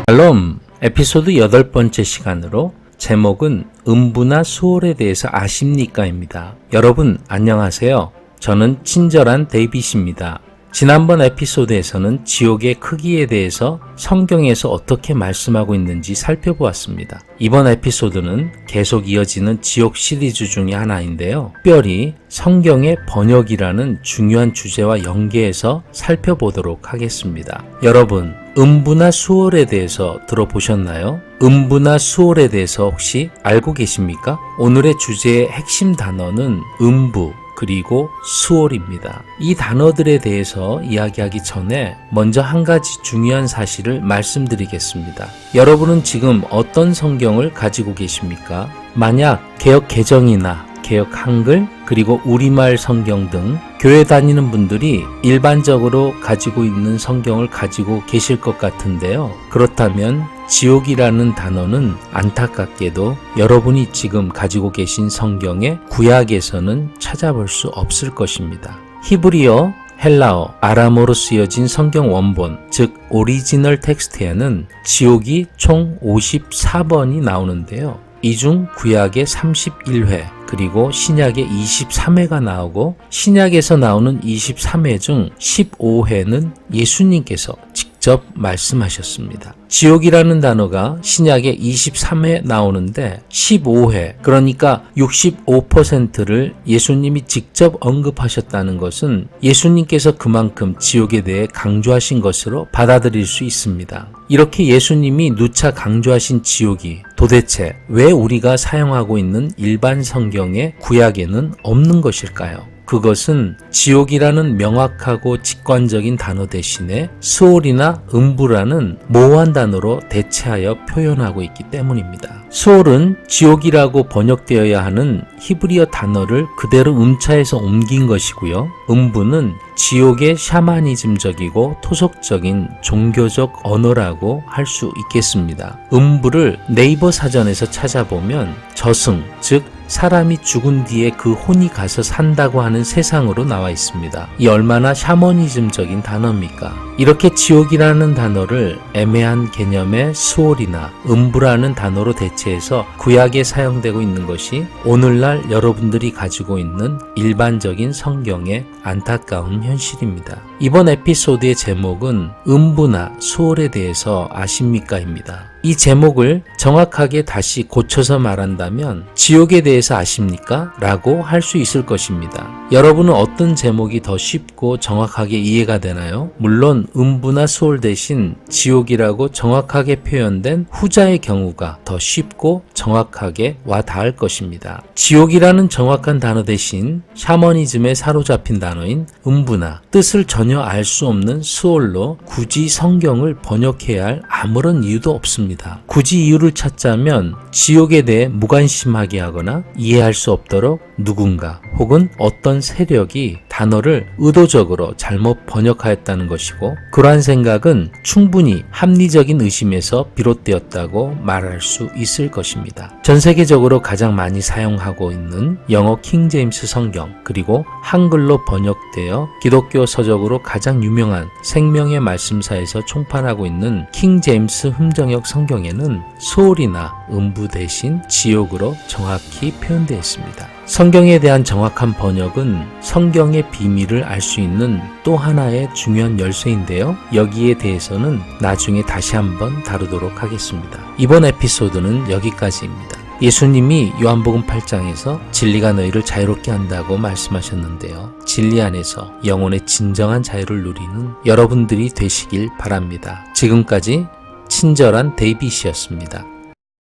샬롬, 에피소드 8번째 시간으로 제목은 음부나 수월에 대해서 아십니까?입니다. 여러분 안녕하세요. 저는 친절한 데이빗입니다. 지난번 에피소드에서는 지옥의 크기에 대해서 성경에서 어떻게 말씀하고 있는지 살펴보았습니다. 이번 에피소드는 계속 이어지는 지옥 시리즈 중에 하나인데요. 특별히 성경의 번역이라는 중요한 주제와 연계해서 살펴보도록 하겠습니다. 여러분, 음부나 수월에 대해서 들어보셨나요? 음부나 수월에 대해서 혹시 알고 계십니까? 오늘의 주제의 핵심 단어는 음부 그리고 수월입니다. 이 단어들에 대해서 이야기하기 전에 먼저 한 가지 중요한 사실을 말씀드리겠습니다. 여러분은 지금 어떤 성경을 가지고 계십니까? 만약 개역 개정이나 개역 한글 그리고 우리말 성경 등 교회 다니는 분들이 일반적으로 가지고 있는 성경을 가지고 계실 것 같은데요. 그렇다면 지옥이라는 단어는 안타깝게도 여러분이 지금 가지고 계신 성경의 구약에서는 찾아볼 수 없을 것입니다. 히브리어, 헬라어, 아람어로 쓰여진 성경 원본, 즉 오리지널 텍스트에는 지옥이 총 54번이 나오는데요. 이 중 구약의 31회 그리고 신약의 23회가 나오고 신약에서 나오는 23회 중 15회는 예수님께서 직접 말씀하셨습니다. 지옥이라는 단어가 신약의 23회 나오는데 15회 그러니까 65%를 예수님이 직접 언급하셨다는 것은 예수님께서 그만큼 지옥에 대해 강조하신 것으로 받아들일 수 있습니다. 이렇게 예수님이 누차 강조하신 지옥이 도대체 왜 우리가 사용하고 있는 일반 성경의 구약에는 없는 것일까요? 그것은 지옥이라는 명확하고 직관적인 단어 대신에 수월이나 음부라는 모호한 단어로 대체하여 표현하고 있기 때문입니다. 수월은 지옥이라고 번역되어야 하는 히브리어 단어를 그대로 음차해서 옮긴 것이고요. 음부는 지옥의 샤머니즘적이고 토속적인 종교적 언어라고 할 수 있겠습니다. 음부를 네이버 사전에서 찾아보면 저승, 즉 사람이 죽은 뒤에 그 혼이 가서 산다고 하는 세상으로 나와 있습니다. 이 얼마나 샤머니즘적인 단어입니까? 이렇게 지옥이라는 단어를 애매한 개념의 수월이나 음부라는 단어로 대체해서 구약에 사용되고 있는 것이 오늘날 여러분들이 가지고 있는 일반적인 성경의 안타까운 현실입니다. 이번 에피소드의 제목은 음부나 수월에 대해서 아십니까?입니다. 이 제목을 정확하게 다시 고쳐서 말한다면 지옥에 대해서 아십니까? 라고 할 수 있을 것입니다. 여러분은 어떤 제목이 더 쉽고 정확하게 이해가 되나요? 물론 음부나 수월 대신 지옥이라고 정확하게 표현된 후자의 경우가 더 쉽고 정확하게 와 닿을 것입니다. 지옥이라는 정확한 단어 대신 샤머니즘에 사로잡힌 단어인 음부나 뜻을 전혀 알 수 없는 수월로 굳이 성경을 번역해야 할 아무런 이유도 없습니다. 굳이 이유를 찾자면 지옥에 대해 무관심하게 하거나 이해할 수 없도록 누군가 혹은 어떤 세력이 단어를 의도적으로 잘못 번역하였다는 것이고 그러한 생각은 충분히 합리적인 의심에서 비롯되었다고 말할 수 있을 것입니다. 전 세계적으로 가장 많이 사용하고 있는 영어 킹제임스 성경 그리고 한글로 번역되어 기독교 서적으로 가장 유명한 생명의 말씀사에서 총판하고 있는 킹제임스 흠정역 성경에는 수월이나 음부 대신 지옥으로 정확히 표현되어 있습니다. 성경에 대한 정확한 번역은 성경의 비밀을 알 수 있는 또 하나의 중요한 열쇠인데요. 여기에 대해서는 나중에 다시 한번 다루도록 하겠습니다. 이번 에피소드는 여기까지입니다. 예수님이 요한복음 8장에서 진리가 너희를 자유롭게 한다고 말씀하셨는데요. 진리 안에서 영혼의 진정한 자유를 누리는 여러분들이 되시길 바랍니다. 지금까지 친절한 데이빗이었습니다.